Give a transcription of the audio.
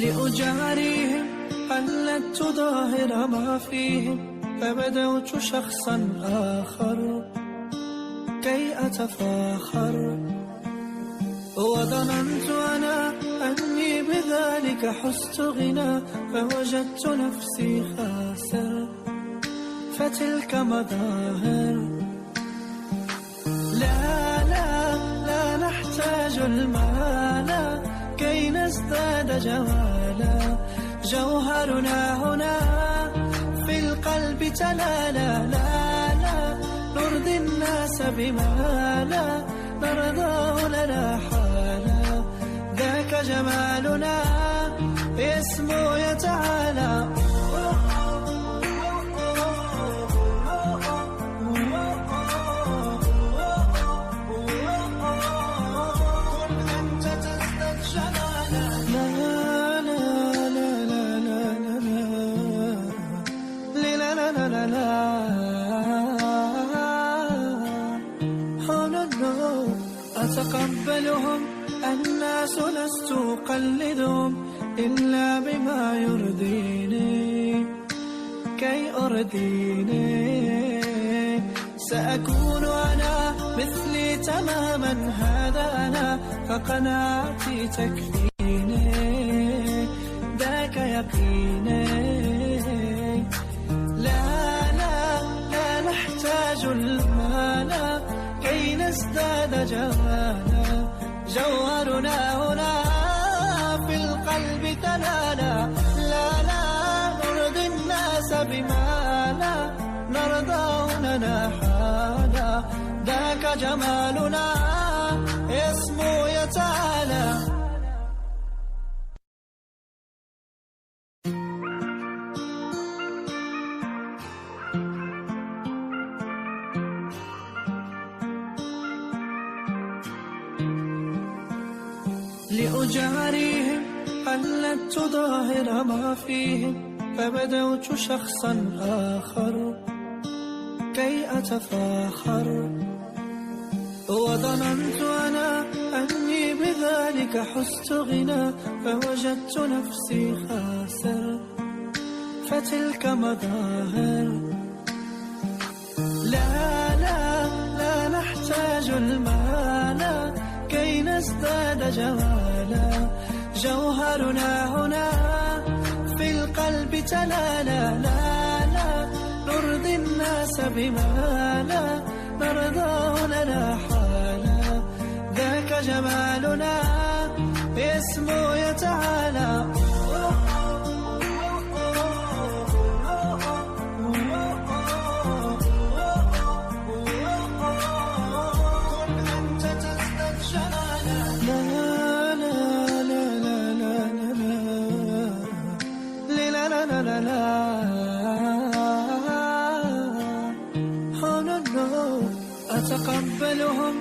لأجاريهم قلدت ظاهر ما فيهم، فبدوت شخصا آخر كي أتفاخر، وظننت أنا أني بذلك حزت غنى، فوجدت نفسي خاسر، فتلك مظاهر. لا لا لا نحتاج المال كي نزداد جمالا، جوهرنا هنا في القلب تلالا. لا لا نرضي الناس بما لا نرضاه لنا حالا، ذاك جمالنا اسمه يتعالى. أتقبلهم الناس لست أقلدهم إلا بما يرضيني كي أرضيني، سأكون أنا مثلي تماما، هذا أنا فقناعتي تكفيني، ذاك يقيني. لا لا لا نحتاج المال كي نزداد جمالا، جوهرنا هنا في القلب تلالا. لا لا نرضي الناس بما لا نرضاه لنا حالا، ذاك جمالنا اسمه يتعالى. لأجاريهم قلدت ظاهر ما فيهم، فبدوت شخصا آخر كي أتفاخر، وظننت أنا أني بذلك حزت غنى، فوجدت نفسي خاسر، فتلك مظاهر. لا لا لا نحتاج المال كي نزداد جمالا، جوهرنا هنا في القلب تلالا. لا لا نرضي الناس بما لا نرضاه لنا حالا، ذاك جمالنا اسمه يتعالى. أتقبلهم